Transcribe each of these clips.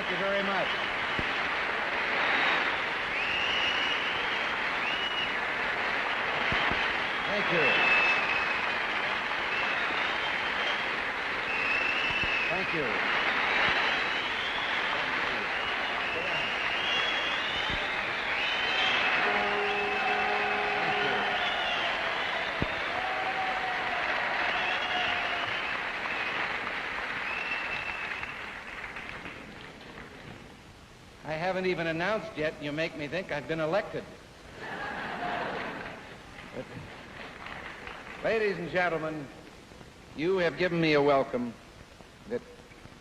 Thank you very much. Thank you. Thank you. I haven't even announced yet, and you make me think I've been elected. But, ladies and gentlemen, you have given me a welcome that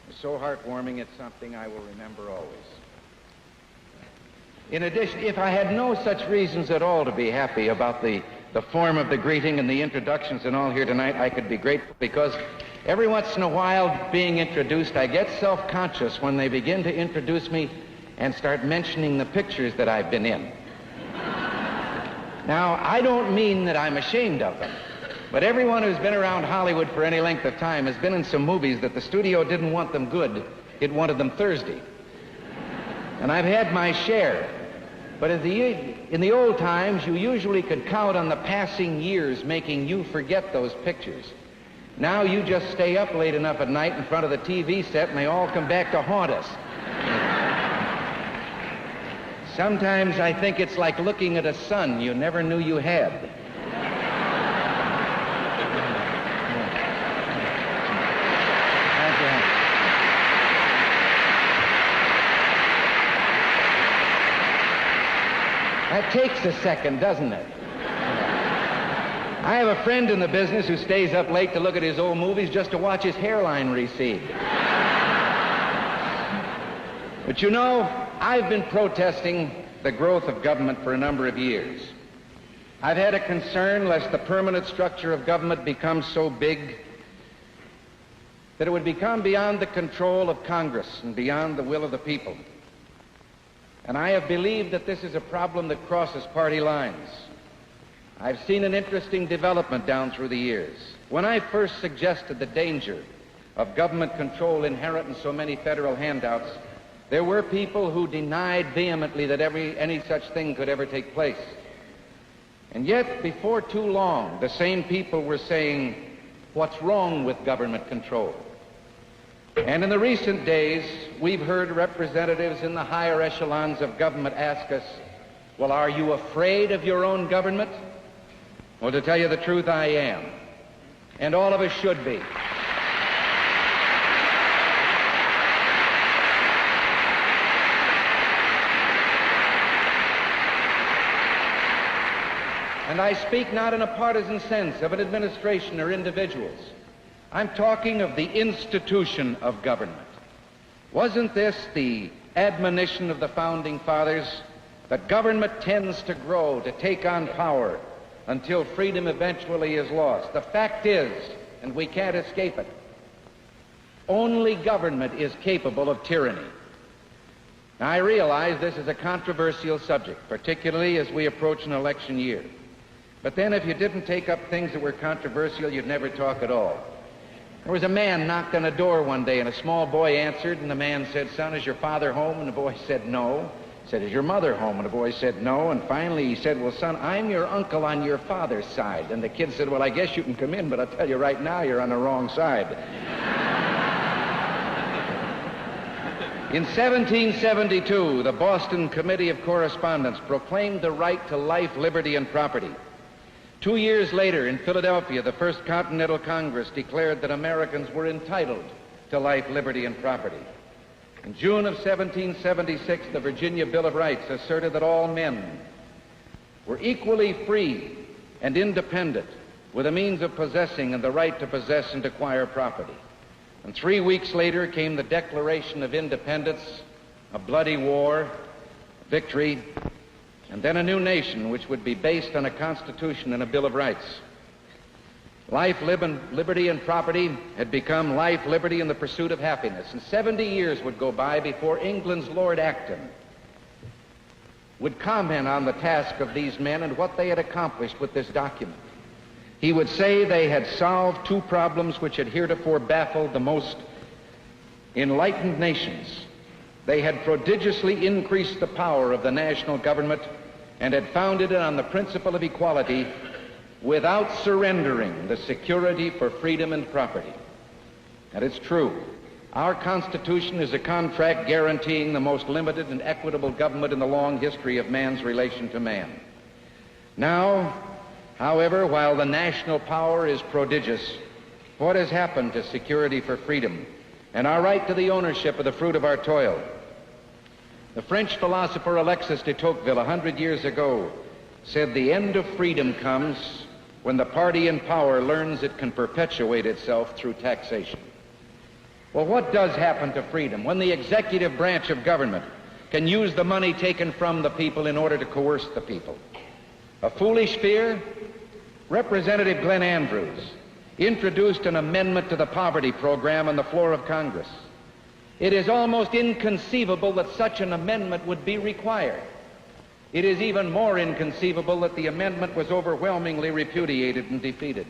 is so heartwarming, it's something I will remember always. In addition, if I had no such reasons at all to be happy about the form of the greeting and the introductions and all here tonight, I could be grateful, because every once in a while, being introduced, I get self-conscious when they begin to introduce me and start mentioning the pictures that I've been in. Now, I don't mean that I'm ashamed of them, but everyone who's been around Hollywood for any length of time has been in some movies that the studio didn't want them good, it wanted them Thursday. And I've had my share. But in the old times, you usually could count on the passing years making you forget those pictures. Now you just stay up late enough at night in front of the TV set and they all come back to haunt us. Sometimes I think it's like looking at a son you never knew you had. That takes a second, doesn't it? I have a friend in the business who stays up late to look at his old movies just to watch his hairline recede. But you know, I've been protesting the growth of government for a number of years. I've had a concern lest the permanent structure of government becomes so big that it would become beyond the control of Congress and beyond the will of the people. And I have believed that this is a problem that crosses party lines. I've seen an interesting development down through the years. When I first suggested the danger of government control inherent in so many federal handouts, there were people who denied vehemently that any such thing could ever take place. And yet, before too long, the same people were saying, what's wrong with government control? And in the recent days, we've heard representatives in the higher echelons of government ask us, well, are you afraid of your own government? Well, to tell you the truth, I am. And all of us should be. And I speak not in a partisan sense of an administration or individuals. I'm talking of the institution of government. Wasn't this the admonition of the Founding Fathers, that government tends to grow, to take on power, until freedom eventually is lost? The fact is, and we can't escape it, only government is capable of tyranny. Now, I realize this is a controversial subject, particularly as we approach an election year. But then if you didn't take up things that were controversial, you'd never talk at all. There was a man knocked on a door one day, and a small boy answered, and the man said, son, is your father home? And the boy said, no. He said, is your mother home? And the boy said, no. And finally he said, well, son, I'm your uncle on your father's side. And the kid said, well, I guess you can come in, but I'll tell you right now, you're on the wrong side. In 1772, the Boston Committee of Correspondence proclaimed the right to life, liberty, and property. 2 years later, in Philadelphia, the First Continental Congress declared that Americans were entitled to life, liberty, and property. In June of 1776, the Virginia Bill of Rights asserted that all men were equally free and independent, with the means of possessing and the right to possess and acquire property. And 3 weeks later came the Declaration of Independence, a bloody war, victory, and then a new nation which would be based on a Constitution and a Bill of Rights. Life, liberty, and property had become life, liberty, and the pursuit of happiness. And 70 years would go by before England's Lord Acton would comment on the task of these men and what they had accomplished with this document. He would say they had solved two problems which had heretofore baffled the most enlightened nations. They had prodigiously increased the power of the national government and had founded it on the principle of equality without surrendering the security for freedom and property. And it's true. Our Constitution is a contract guaranteeing the most limited and equitable government in the long history of man's relation to man. Now, however, while the national power is prodigious, what has happened to security for freedom and our right to the ownership of the fruit of our toil? The French philosopher Alexis de Tocqueville 100 years ago said the end of freedom comes when the party in power learns it can perpetuate itself through taxation. Well, what does happen to freedom when the executive branch of government can use the money taken from the people in order to coerce the people? A foolish fear? Representative Glenn Andrews introduced an amendment to the poverty program on the floor of Congress. It is almost inconceivable that such an amendment would be required. It is even more inconceivable that the amendment was overwhelmingly repudiated and defeated.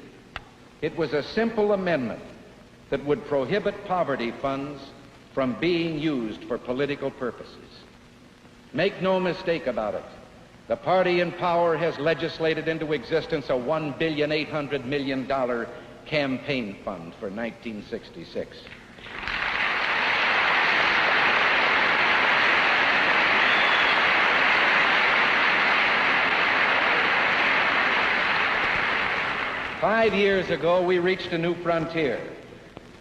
It was a simple amendment that would prohibit poverty funds from being used for political purposes. Make no mistake about it. The party in power has legislated into existence a $1.8 billion campaign fund for 1966. Five years ago, we reached a new frontier.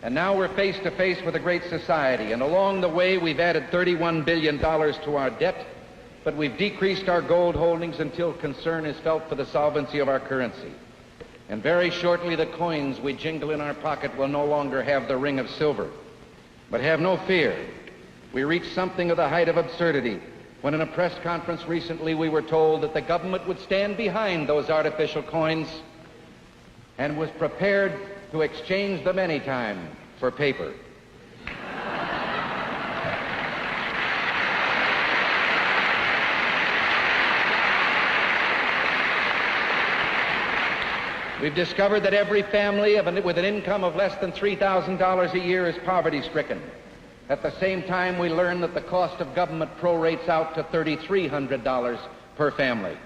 And now we're face to face with a great society. And along the way, we've added $31 billion to our debt, but we've decreased our gold holdings until concern is felt for the solvency of our currency. And very shortly, the coins we jingle in our pocket will no longer have the ring of silver. But have no fear. We reached something of the height of absurdity when in a press conference recently we were told that the government would stand behind those artificial coins and was prepared to exchange them anytime for paper. We've discovered that every family with an income of less than $3,000 a year is poverty-stricken. At the same time, we learn that the cost of government prorates out to $3,300 per family.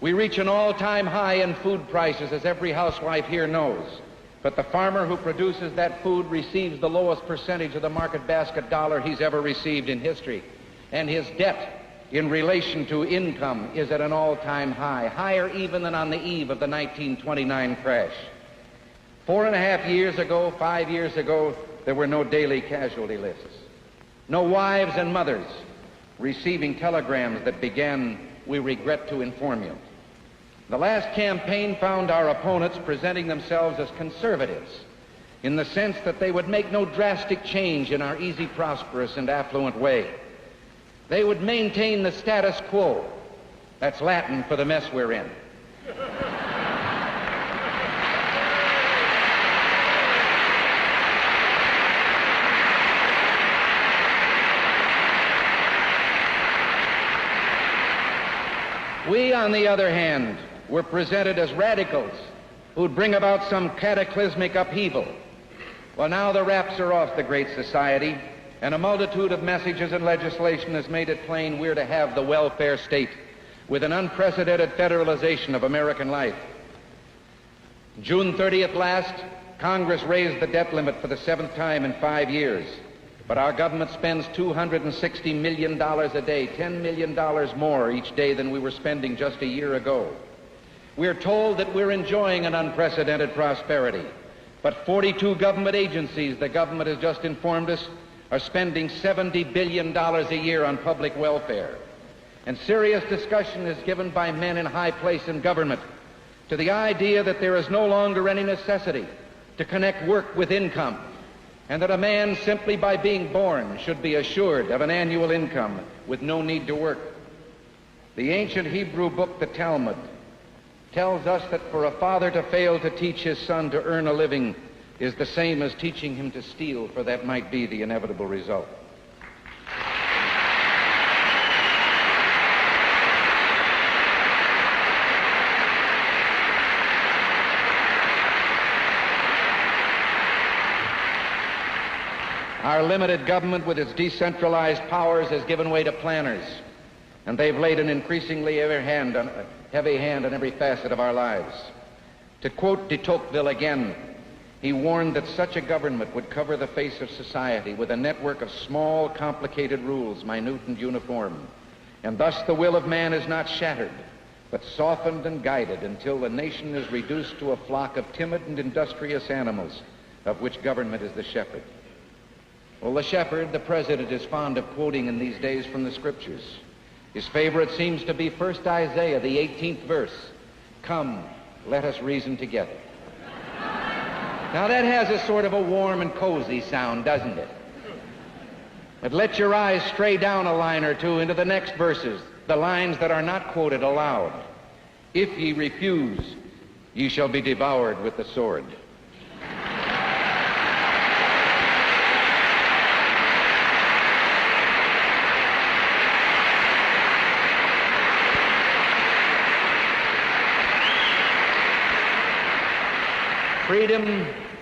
We reach an all-time high in food prices, as every housewife here knows. But the farmer who produces that food receives the lowest percentage of the market basket dollar he's ever received in history. And his debt in relation to income is at an all-time high, higher even than on the eve of the 1929 crash. 4.5 years ago, 5 years ago, there were no daily casualty lists. No wives and mothers receiving telegrams that began, "We regret to inform you." The last campaign found our opponents presenting themselves as conservatives in the sense that they would make no drastic change in our easy, prosperous, and affluent way. They would maintain the status quo. That's Latin for the mess we're in. We, on the other hand, were presented as radicals who'd bring about some cataclysmic upheaval. Well, now the wraps are off the great society, and a multitude of messages and legislation has made it plain we're to have the welfare state with an unprecedented federalization of American life. June 30th last, Congress raised the debt limit for the 7th time in 5 years. But our government spends $260 million a day, $10 million more each day than we were spending just a year ago. We're told that we're enjoying an unprecedented prosperity, but 42 government agencies, the government has just informed us, are spending $70 billion a year on public welfare. And serious discussion is given by men in high place in government to the idea that there is no longer any necessity to connect work with income, and that a man simply by being born should be assured of an annual income with no need to work. The ancient Hebrew book, the Talmud, tells us that for a father to fail to teach his son to earn a living is the same as teaching him to steal, for that might be the inevitable result. Our our limited government with its decentralized powers has given way to planners, and they've laid an increasingly heavy hand on every facet of our lives. To quote de Tocqueville again, he warned that such a government would cover the face of society with a network of small, complicated rules, minute and uniform, and thus the will of man is not shattered, but softened and guided until the nation is reduced to a flock of timid and industrious animals, of which government is the shepherd. Well, the shepherd, the president, is fond of quoting in these days from the scriptures. His favorite seems to be 1 Isaiah, the 18th verse. Come, let us reason together. Now that has a sort of a warm and cozy sound, doesn't it? But let your eyes stray down a line or two into the next verses, the lines that are not quoted aloud. If ye refuse, ye shall be devoured with the sword.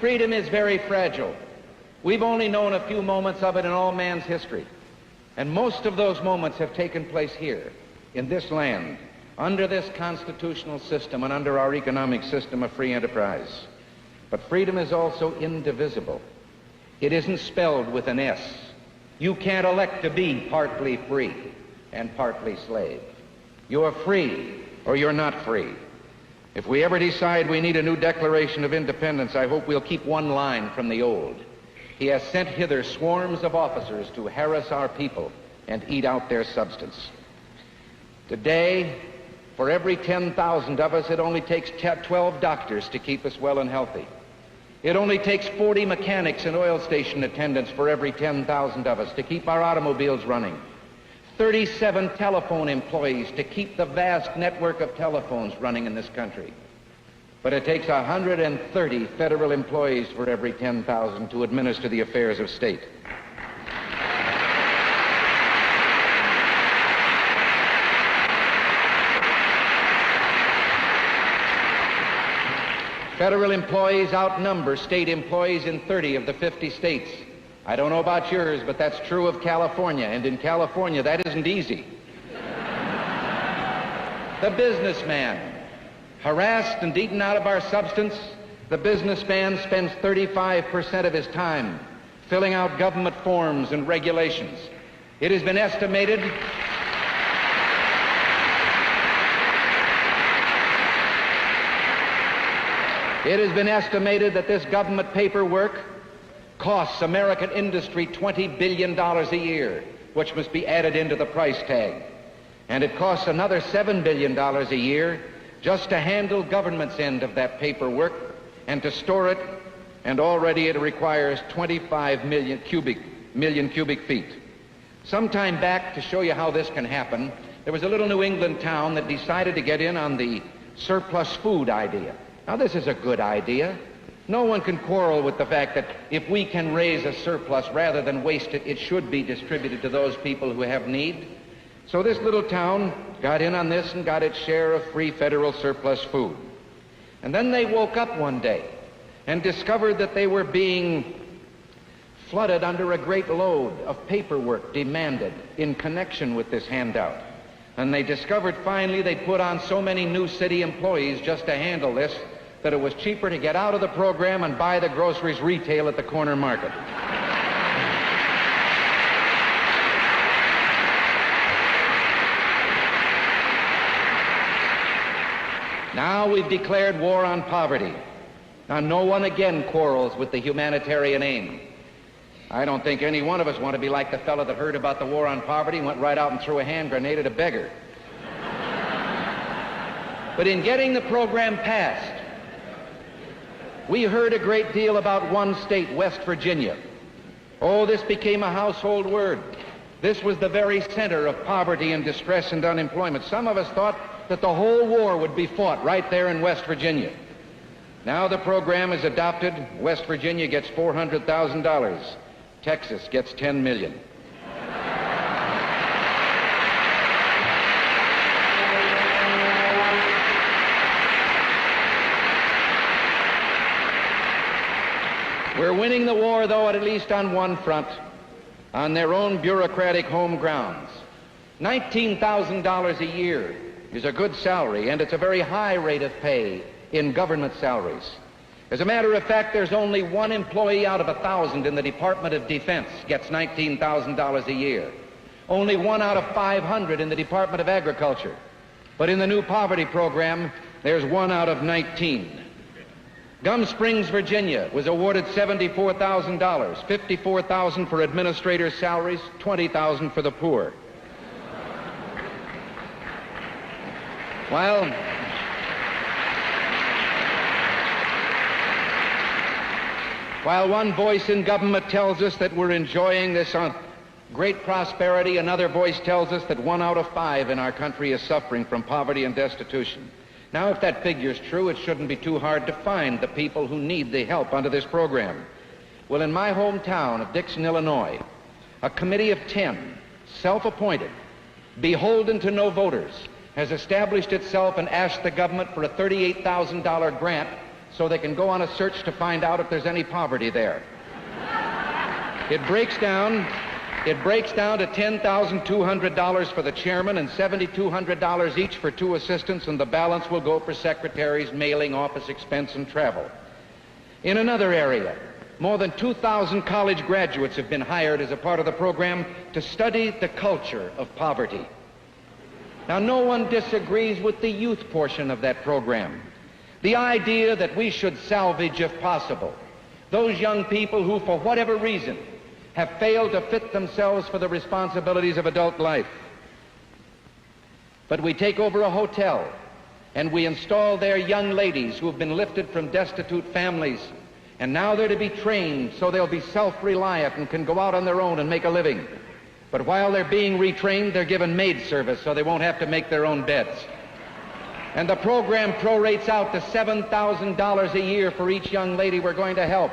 Freedom is very fragile. We've only known a few moments of it in all man's history. And most of those moments have taken place here, in this land, under this constitutional system and under our economic system of free enterprise. But freedom is also indivisible. It isn't spelled with an S. You can't elect to be partly free and partly slave. You're free or you're not free. If we ever decide we need a new Declaration of Independence, I hope we'll keep one line from the old. He has sent hither swarms of officers to harass our people and eat out their substance. Today, for every 10,000 of us, it only takes 12 doctors to keep us well and healthy. It only takes 40 mechanics and oil station attendants for every 10,000 of us to keep our automobiles running. 37 telephone employees to keep the vast network of telephones running in this country. But it takes 130 federal employees for every 10,000 to administer the affairs of state. Federal employees outnumber state employees in 30 of the 50 states. I don't know about yours, but that's true of California, and in California, that isn't easy. The businessman, harassed and eaten out of our substance, the businessman spends 35% of his time filling out government forms and regulations. It has been estimated that this government paperwork costs American industry $20 billion a year, which must be added into the price tag. And it costs another $7 billion a year just to handle government's end of that paperwork and to store it, and already it requires 25 million cubic feet. Some time back, to show you how this can happen, there was a little New England town that decided to get in on the surplus food idea. Now, this is a good idea. No one can quarrel with the fact that if we can raise a surplus rather than waste it, it should be distributed to those people who have need. So this little town got in on this and got its share of free federal surplus food. And then they woke up one day and discovered that they were being flooded under a great load of paperwork demanded in connection with this handout. And they discovered finally they'd put on so many new city employees just to handle this that it was cheaper to get out of the program and buy the groceries retail at the corner market. Now we've declared war on poverty. Now no one again quarrels with the humanitarian aim. I don't think any one of us want to be like the fellow that heard about the war on poverty and went right out and threw a hand grenade at a beggar. But in getting the program passed, we heard a great deal about one state, West Virginia. Oh, this became a household word. This was the very center of poverty and distress and unemployment. Some of us thought that the whole war would be fought right there in West Virginia. Now the program is adopted. West Virginia gets $400,000. Texas gets $10 million. We're winning the war, though, at least on one front. on their own bureaucratic home grounds. $19,000 a year is a good salary, and it's a very high rate of pay in government salaries. As a matter of fact, there's only one employee out of 1,000 in the Department of Defense gets $19,000 a year. Only 1 out of 500 in the Department of Agriculture. But in the new poverty program, there's 1 out of 19. Gum Springs, Virginia was awarded $74,000, $54,000 for administrators' salaries, $20,000 for the poor. While one voice in government tells us that we're enjoying this great prosperity, another voice tells us that 1 out of 5 in our country is suffering from poverty and destitution. Now, if that figure's true, it shouldn't be too hard to find the people who need the help under this program. Well, in my hometown of Dixon, Illinois, a committee of 10, self-appointed, beholden to no voters, has established itself and asked the government for a $38,000 grant so they can go on a search to find out if there's any poverty there. It breaks down to $10,200 for the chairman and $7,200 each for 2 assistants, and the balance will go for secretaries, mailing, office expense, and travel. In another area, more than 2,000 college graduates have been hired as a part of the program to study the culture of poverty. Now, no one disagrees with the youth portion of that program. The idea that we should salvage, if possible, those young people who, for whatever reason, have failed to fit themselves for the responsibilities of adult life. But we take over a hotel and we install there young ladies who have been lifted from destitute families, and now they're to be trained so they'll be self-reliant and can go out on their own and make a living. But while they're being retrained, they're given maid service so they won't have to make their own beds. And the program prorates out to $7,000 a year for each young lady we're going to help.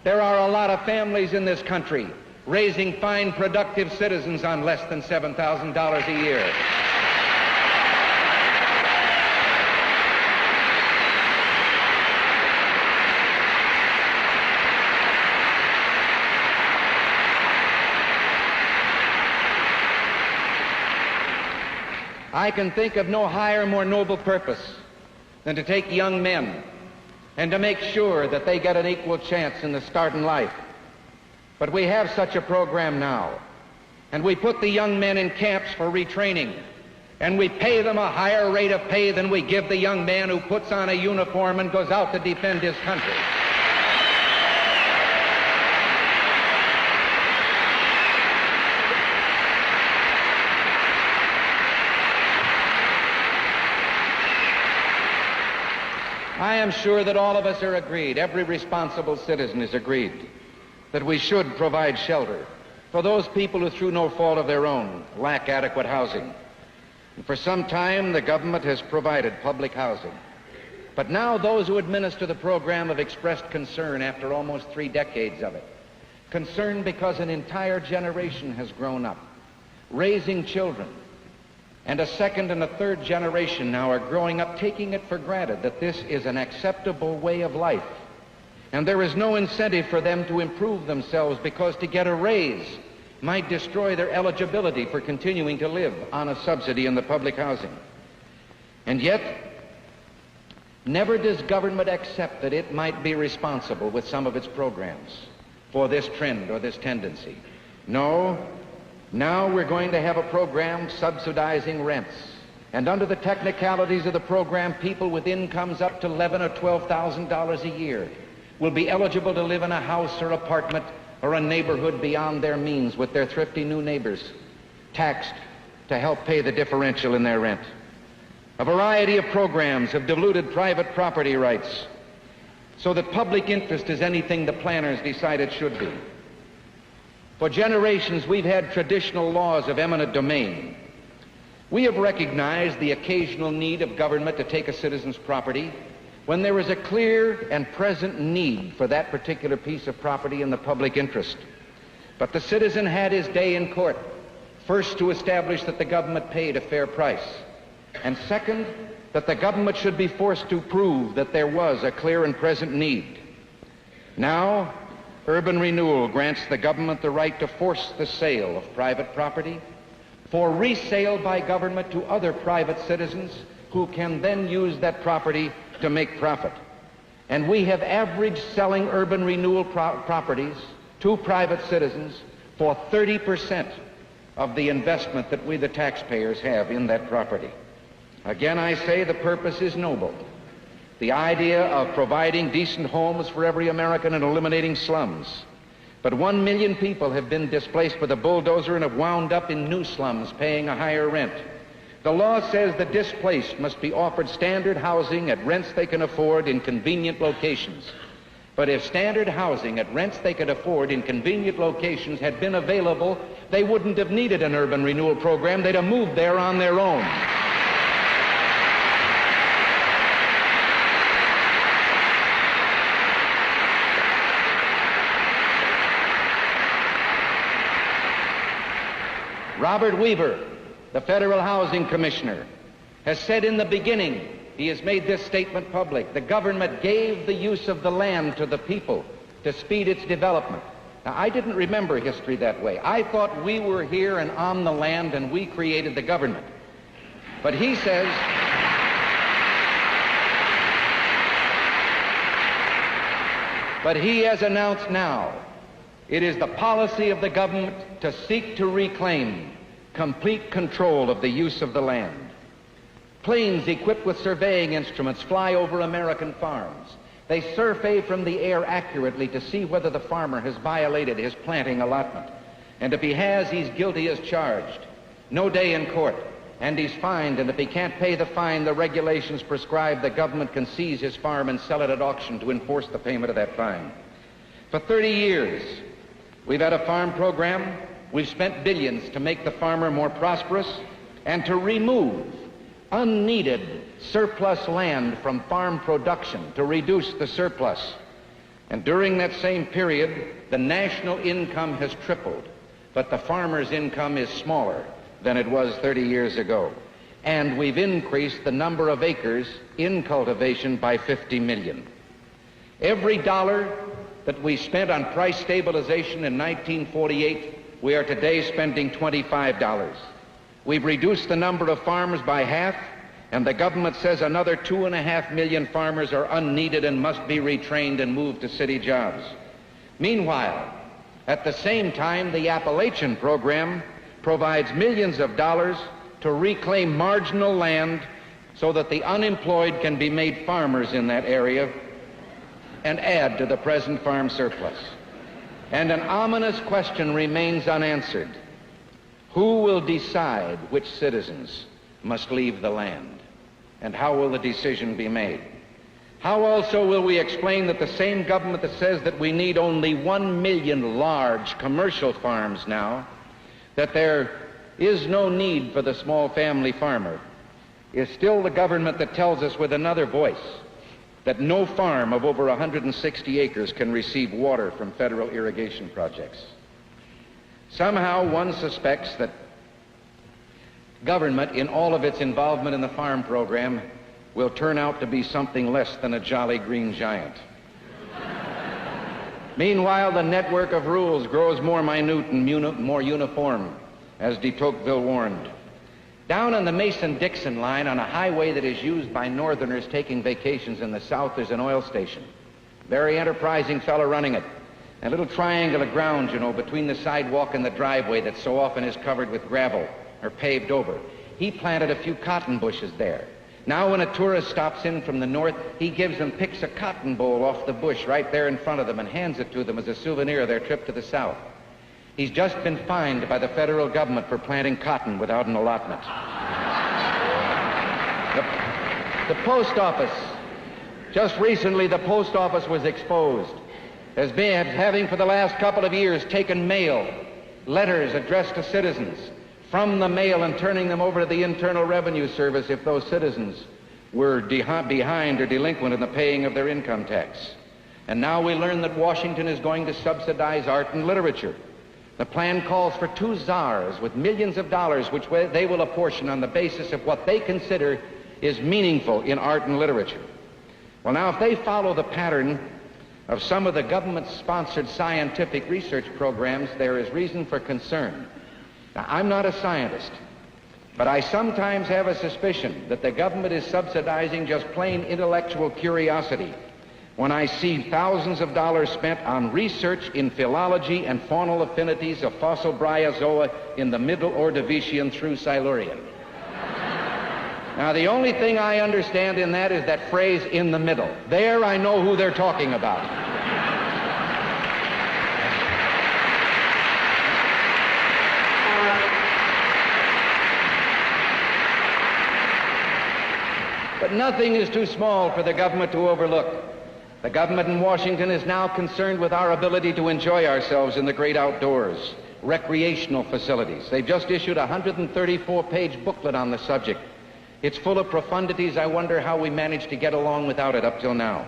There are a lot of families in this country raising fine, productive citizens on less than $7,000 a year. I can think of no higher, more noble purpose than to take young men and to make sure that they get an equal chance in the start in life. But we have such a program now, and we put the young men in camps for retraining, and we pay them a higher rate of pay than we give the young man who puts on a uniform and goes out to defend his country. I am sure that all of us are agreed, every responsible citizen is agreed, that we should provide shelter for those people who, through no fault of their own, lack adequate housing. And for some time, the government has provided public housing. But now those who administer the program have expressed concern after almost 3 decades of it. Concern because an entire generation has grown up, raising children. And a second and a third generation now are growing up taking it for granted that this is an acceptable way of life. And there is no incentive for them to improve themselves, because to get a raise might destroy their eligibility for continuing to live on a subsidy in the public housing. And yet, never does government accept that it might be responsible with some of its programs for this trend or this tendency. No. Now we're going to have a program subsidizing rents. And under the technicalities of the program, people with incomes up to $11,000 or $12,000 a year will be eligible to live in a house or apartment or a neighborhood beyond their means with their thrifty new neighbors, taxed to help pay the differential in their rent. A variety of programs have diluted private property rights so that public interest is anything the planners decide it should be. For generations, we've had traditional laws of eminent domain. We have recognized the occasional need of government to take a citizen's property when there is a clear and present need for that particular piece of property in the public interest. But the citizen had his day in court, first to establish that the government paid a fair price, and second, that the government should be forced to prove that there was a clear and present need. Now, Urban renewal grants the government the right to force the sale of private property for resale by government to other private citizens who can then use that property to make profit. And we have averaged selling urban renewal properties to private citizens for 30% of the investment that we, the taxpayers, have in that property. Again, I say the purpose is noble. The idea of providing decent homes for every American and eliminating slums. But 1 million people have been displaced with a bulldozer and have wound up in new slums paying a higher rent. The law says the displaced must be offered standard housing at rents they can afford in convenient locations. But if standard housing at rents they could afford in convenient locations had been available, they wouldn't have needed an urban renewal program. They'd have moved there on their own. Robert Weaver, the Federal Housing Commissioner, has said in the beginning, he has made this statement public, the government gave the use of the land to the people to speed its development. Now, I didn't remember history that way. I thought we were here and on the land and we created the government. But he says, but he has announced now, it is the policy of the government to seek to reclaim complete control of the use of the land. Planes equipped with surveying instruments fly over American farms. They survey from the air accurately to see whether the farmer has violated his planting allotment. And if he has, he's guilty as charged. No day in court, and he's fined, and if he can't pay the fine, the regulations prescribe the government can seize his farm and sell it at auction to enforce the payment of that fine. For 30 years, we've had a farm program. We've spent billions to make the farmer more prosperous and to remove unneeded surplus land from farm production, to reduce the surplus. And during that same period, the national income has tripled, but the farmer's income is smaller than it was 30 years ago. And we've increased the number of acres in cultivation by 50 million. Every dollar that we spent on price stabilization in 1948, we are today spending $25. We've reduced the number of farmers by half, and the government says another 2.5 million farmers are unneeded and must be retrained and moved to city jobs. Meanwhile, at the same time, the Appalachian program provides millions of dollars to reclaim marginal land so that the unemployed can be made farmers in that area and add to the present farm surplus. And an ominous question remains unanswered. Who will decide which citizens must leave the land? And how will the decision be made? How also will we explain that the same government that says that we need only 1 million large commercial farms now, that there is no need for the small family farmer, is still the government that tells us with another voice that no farm of over 160 acres can receive water from federal irrigation projects? Somehow one suspects that government, in all of its involvement in the farm program, will turn out to be something less than a jolly green giant. Meanwhile, the network of rules grows more minute and more uniform, as de Tocqueville warned. Down on the Mason-Dixon line, on a highway that is used by northerners taking vacations in the south, there's an oil station. Very enterprising fellow running it. A little triangle of ground, you know, between the sidewalk and the driveway that so often is covered with gravel or paved over. He planted a few cotton bushes there. Now when a tourist stops in from the north, he picks a cotton boll off the bush right there in front of them and hands it to them as a souvenir of their trip to the south. He's just been fined by the federal government for planting cotton without an allotment. The post office, just recently the post office was exposed as having for the last couple of years taken mail, letters addressed to citizens, from the mail and turning them over to the Internal Revenue Service if those citizens were behind or delinquent in the paying of their income tax. And now we learn that Washington is going to subsidize art and literature. The plan calls for 2 czars with millions of dollars which they will apportion on the basis of what they consider is meaningful in art and literature. Well, now, if they follow the pattern of some of the government-sponsored scientific research programs, there is reason for concern. Now, I'm not a scientist, but I sometimes have a suspicion that the government is subsidizing just plain intellectual curiosity when I see thousands of dollars spent on research in philology and faunal affinities of fossil bryozoa in the Middle Ordovician through Silurian. Now, the only thing I understand in that is that phrase, in the middle. There I know who they're talking about. But nothing is too small for the government to overlook. The government in Washington is now concerned with our ability to enjoy ourselves in the great outdoors, recreational facilities. They've just issued a 134-page booklet on the subject. It's full of profundities. I wonder how we managed to get along without it up till now.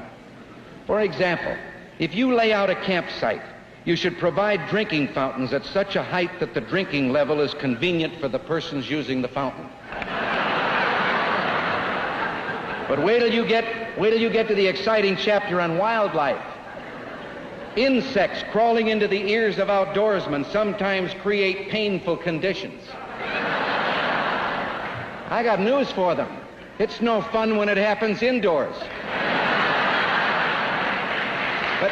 For example, if you lay out a campsite, you should provide drinking fountains at such a height that the drinking level is convenient for the persons using the fountain. But wait till you get to the exciting chapter on wildlife. Insects crawling into the ears of outdoorsmen sometimes create painful conditions. I got news for them. It's no fun when it happens indoors. But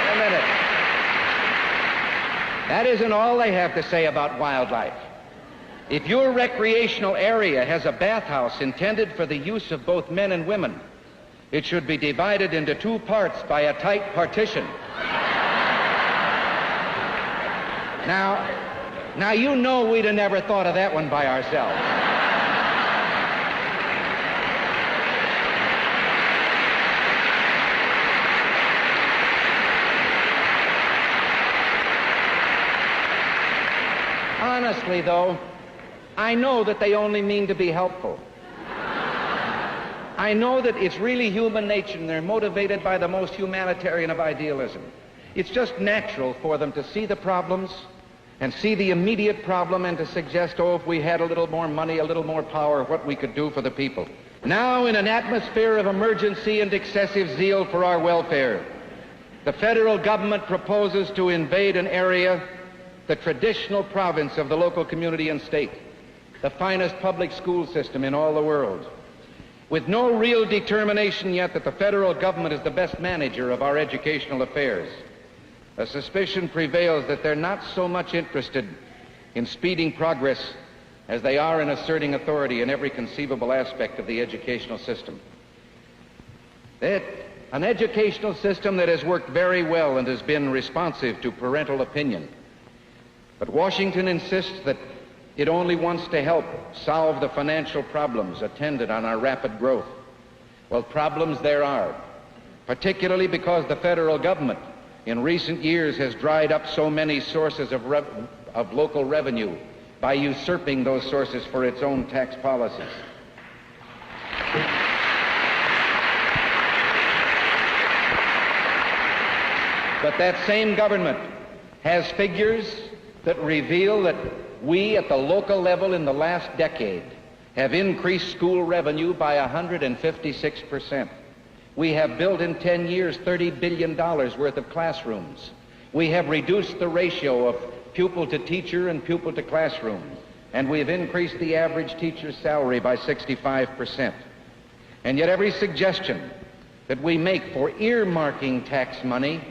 wait a minute. That isn't all they have to say about wildlife. If your recreational area has a bathhouse intended for the use of both men and women, it should be divided into two parts by a tight partition. Now you know we'd have never thought of that one by ourselves. Honestly, though, I know that they only mean to be helpful. I know that it's really human nature and they're motivated by the most humanitarian of idealism. It's just natural for them to see the problems and see the immediate problem and to suggest, oh, if we had a little more money, a little more power, what we could do for the people. Now, in an atmosphere of emergency and excessive zeal for our welfare, the federal government proposes to invade an area, the traditional province of the local community and state, the finest public school system in all the world, with no real determination yet that the federal government is the best manager of our educational affairs. A suspicion prevails that they're not so much interested in speeding progress as they are in asserting authority in every conceivable aspect of the educational system. An educational system that has worked very well and has been responsive to parental opinion. But Washington insists that it only wants to help solve the financial problems attendant on our rapid growth. Well, problems there are, particularly because the federal government in recent years has dried up so many sources of local revenue by usurping those sources for its own tax policies. But that same government has figures that reveal that we at the local level in the last decade have increased school revenue by 156%. We have built in 10 years $30 billion worth of classrooms. We have reduced the ratio of pupil to teacher and pupil to classroom. And we have increased the average teacher's salary by 65%. And yet every suggestion that we make for earmarking tax money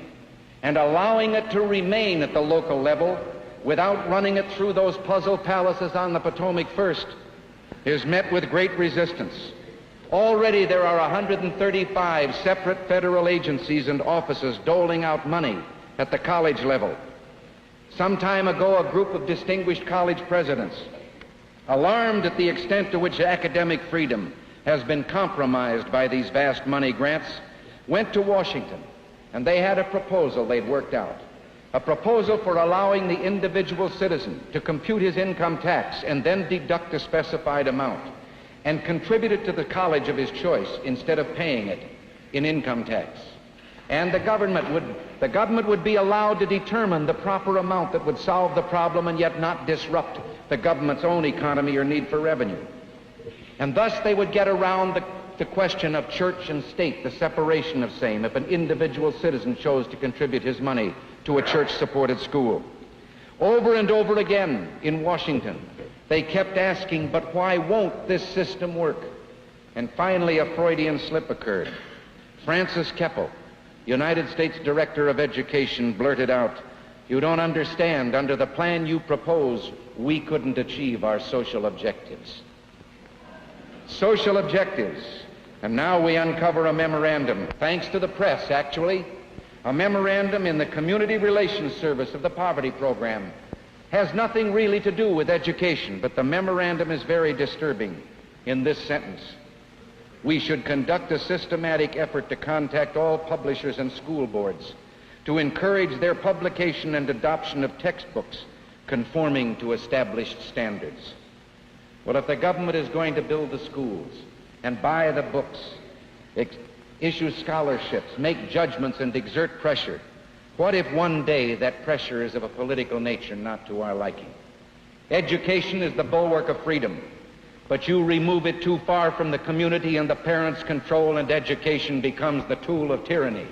and allowing it to remain at the local level without running it through those puzzle palaces on the Potomac first is met with great resistance. Already there are 135 separate federal agencies and offices doling out money at the college level. Some time ago, a group of distinguished college presidents, alarmed at the extent to which academic freedom has been compromised by these vast money grants, went to Washington, and they had a proposal they'd worked out. A proposal for allowing the individual citizen to compute his income tax and then deduct a specified amount and contribute it to the college of his choice instead of paying it in income tax. And the government would be allowed to determine the proper amount that would solve the problem and yet not disrupt the government's own economy or need for revenue. And thus they would get around the question of church and state, the separation of same, if an individual citizen chose to contribute his money to a church-supported school. Over and over again in Washington, they kept asking, but why won't this system work? And finally a Freudian slip occurred. Francis Keppel, United States Director of Education, blurted out, "You don't understand, under the plan you propose, we couldn't achieve our social objectives." Social objectives. And now we uncover a memorandum, thanks to the press actually, a memorandum in the Community Relations Service of the Poverty Program. Has nothing really to do with education, but the memorandum is very disturbing in this sentence. We should conduct a systematic effort to contact all publishers and school boards to encourage their publication and adoption of textbooks conforming to established standards. Well, if the government is going to build the schools and buy the books, issue scholarships, make judgments, and exert pressure, what if one day that pressure is of a political nature not to our liking? Education is the bulwark of freedom, but you remove it too far from the community and the parents' control, and education becomes the tool of tyranny.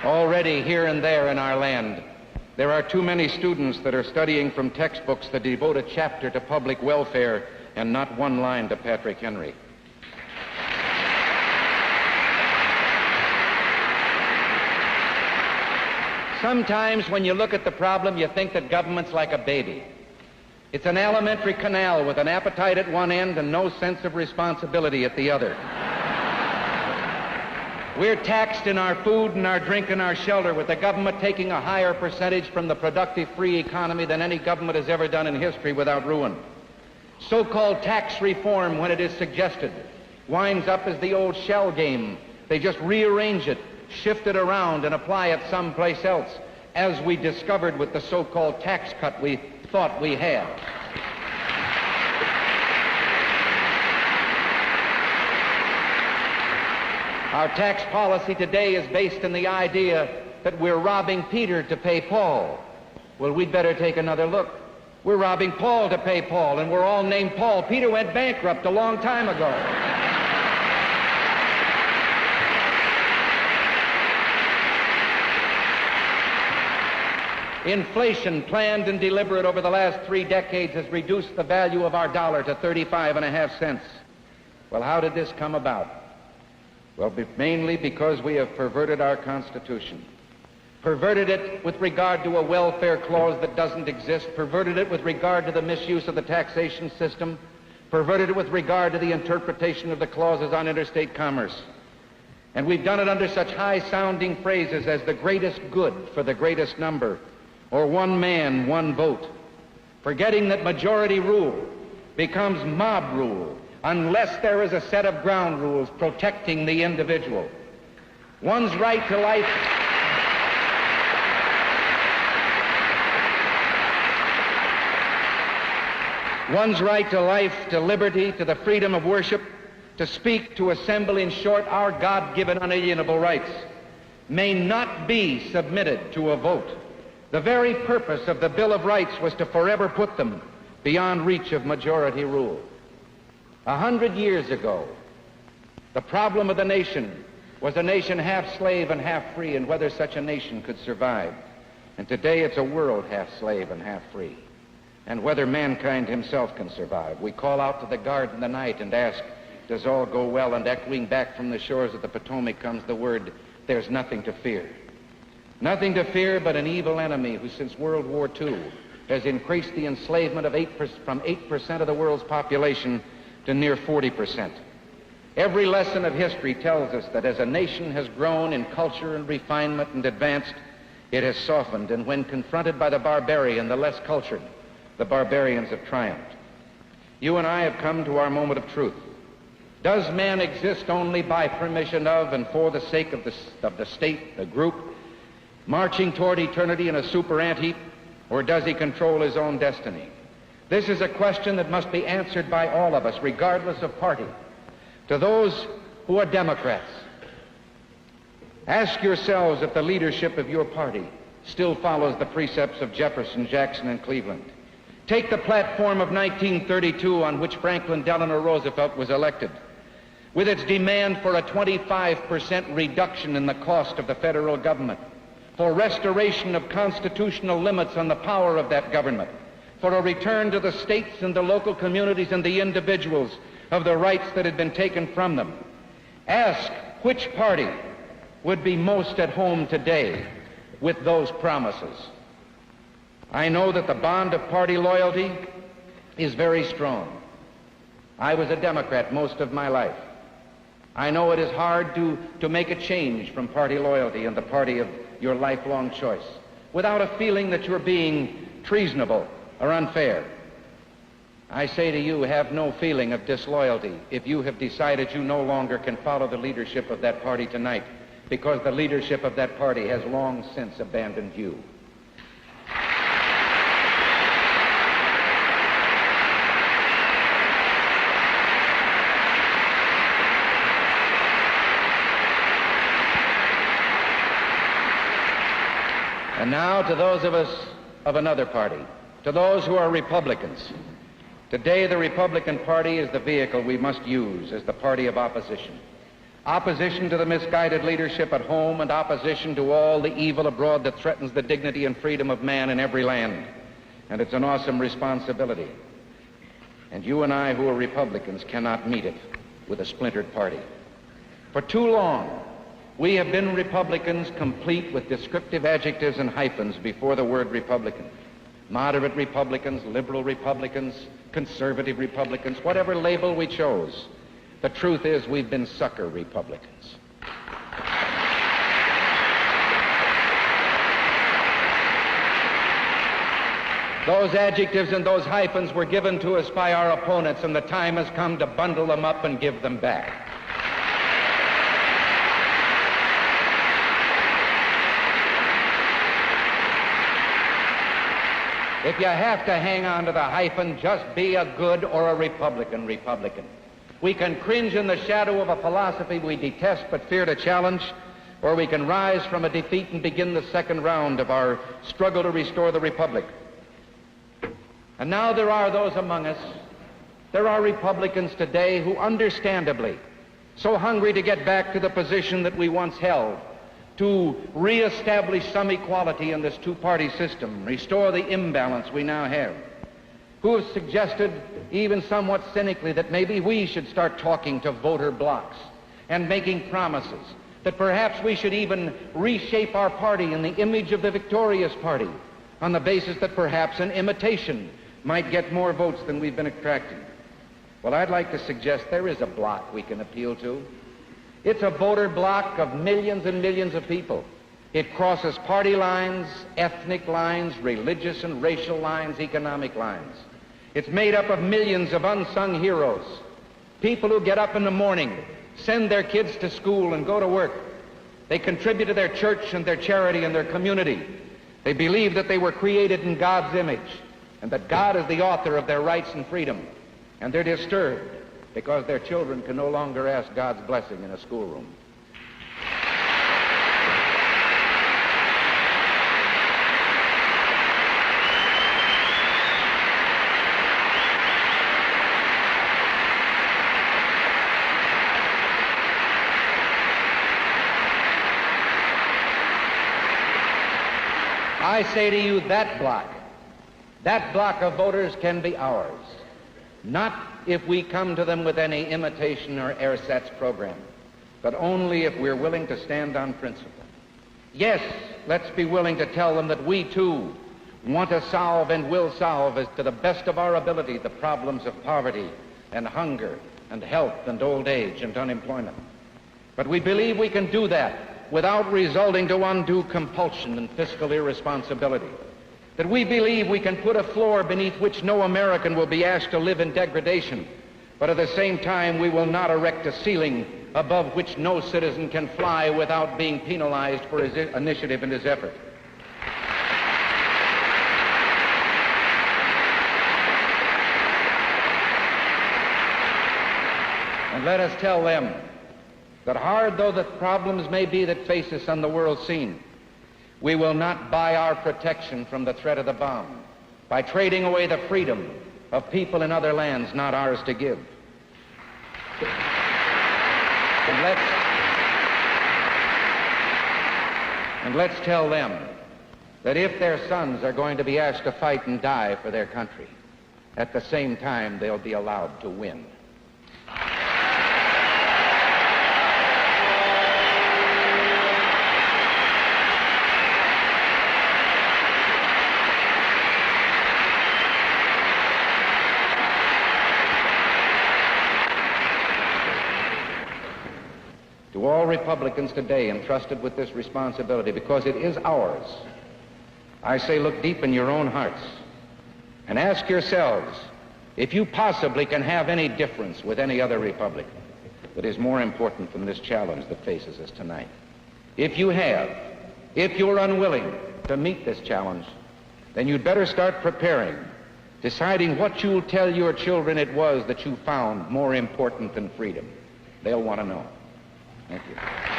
Already here and there in our land, there are too many students that are studying from textbooks that devote a chapter to public welfare and not one line to Patrick Henry. Sometimes when you look at the problem, you think that government's like a baby. It's an alimentary canal with an appetite at one end and no sense of responsibility at the other. We're taxed in our food and our drink and our shelter, with the government taking a higher percentage from the productive free economy than any government has ever done in history without ruin. So-called tax reform, when it is suggested, winds up as the old shell game. They just rearrange it, shift it around, and apply it someplace else, as we discovered with the so-called tax cut we thought we had. Our tax policy today is based on the idea that we're robbing Peter to pay Paul. Well, we'd better take another look. We're robbing Paul to pay Paul, and we're all named Paul. Peter went bankrupt a long time ago. Inflation, planned and deliberate over the last 3 decades, has reduced the value of our dollar to 35.5 cents. Well, how did this come about? Well, mainly because we have perverted our Constitution. Perverted it with regard to a welfare clause that doesn't exist, perverted it with regard to the misuse of the taxation system, perverted it with regard to the interpretation of the clauses on interstate commerce. And we've done it under such high-sounding phrases as the greatest good for the greatest number, or one man, one vote, forgetting that majority rule becomes mob rule unless there is a set of ground rules protecting the individual. One's right to life. One's right to life, to liberty, to the freedom of worship, to speak, to assemble, in short, our God-given unalienable rights, may not be submitted to a vote. The very purpose of the Bill of Rights was to forever put them beyond reach of majority rule. 100 years ago, the problem of the nation was a nation half slave and half free, and whether such a nation could survive. And today it's a world half slave and half free, and whether mankind himself can survive. We call out to the guard in the night and ask, does all go well? And echoing back from the shores of the Potomac comes the word, there's nothing to fear. Nothing to fear but an evil enemy who since World War II has increased the enslavement of from 8% of the world's population to near 40%. Every lesson of history tells us that as a nation has grown in culture and refinement and advanced, it has softened, and when confronted by the barbarian, the less cultured, the barbarians have triumphed. You and I have come to our moment of truth. Does man exist only by permission of and for the sake of the state, the group, marching toward eternity in a super ant heap, or does he control his own destiny? This is a question that must be answered by all of us, regardless of party. To those who are Democrats, ask yourselves if the leadership of your party still follows the precepts of Jefferson, Jackson, and Cleveland. Take the platform of 1932 on which Franklin Delano Roosevelt was elected, with its demand for a 25% reduction in the cost of the federal government, for restoration of constitutional limits on the power of that government, for a return to the states and the local communities and the individuals of the rights that had been taken from them. Ask which party would be most at home today with those promises. I know that the bond of party loyalty is very strong. I was a Democrat most of my life. I know it is hard to make a change from party loyalty and the party of your lifelong choice without a feeling that you're being treasonable or unfair. I say to you, have no feeling of disloyalty if you have decided you no longer can follow the leadership of that party tonight, because the leadership of that party has long since abandoned you. And now to those of us of another party, to those who are Republicans. Today the Republican Party is the vehicle we must use as the party of opposition. Opposition to the misguided leadership at home and opposition to all the evil abroad that threatens the dignity and freedom of man in every land. And it's an awesome responsibility. And you and I who are Republicans cannot meet it with a splintered party. For too long, we have been Republicans complete with descriptive adjectives and hyphens before the word Republican. Moderate Republicans, liberal Republicans, conservative Republicans, whatever label we chose. The truth is we've been sucker Republicans. Those adjectives and those hyphens were given to us by our opponents, and the time has come to bundle them up and give them back. If you have to hang on to the hyphen, just be a good or a Republican. We can cringe in the shadow of a philosophy we detest but fear to challenge, or we can rise from a defeat and begin the second round of our struggle to restore the Republic. And now there are those among us, there are Republicans today who understandably, so hungry to get back to the position that we once held, to reestablish some equality in this two-party system, restore the imbalance we now have, who have suggested, even somewhat cynically, that maybe we should start talking to voter blocs and making promises, that perhaps we should even reshape our party in the image of the victorious party on the basis that perhaps an imitation might get more votes than we've been attracting. Well, I'd like to suggest there is a bloc we can appeal to. It's a voter bloc of millions and millions of people. It crosses party lines, ethnic lines, religious and racial lines, economic lines. It's made up of millions of unsung heroes, people who get up in the morning, send their kids to school and go to work. They contribute to their church and their charity and their community. They believe that they were created in God's image and that God is the author of their rights and freedom. And they're disturbed because their children can no longer ask God's blessing in a schoolroom. I say to you, that bloc of voters can be ours, not if we come to them with any imitation or ersatz program, but only if we're willing to stand on principle. Yes, let's be willing to tell them that we too want to solve and will solve, as to the best of our ability, the problems of poverty and hunger and health and old age and unemployment. But we believe we can do that without resulting to undue compulsion and fiscal irresponsibility. That we believe we can put a floor beneath which no American will be asked to live in degradation, but at the same time we will not erect a ceiling above which no citizen can fly without being penalized for his initiative and his effort. And let us tell them that hard though the problems may be that face us on the world scene, we will not buy our protection from the threat of the bomb by trading away the freedom of people in other lands not ours to give. And let's tell them that if their sons are going to be asked to fight and die for their country, at the same time they'll be allowed to win. To all Republicans today entrusted with this responsibility, because it is ours, I say look deep in your own hearts and ask yourselves if you possibly can have any difference with any other republic that is more important than this challenge that faces us tonight. If you have, if you're unwilling to meet this challenge, then you'd better start preparing, deciding what you'll tell your children it was that you found more important than freedom. They'll want to know. Thank you.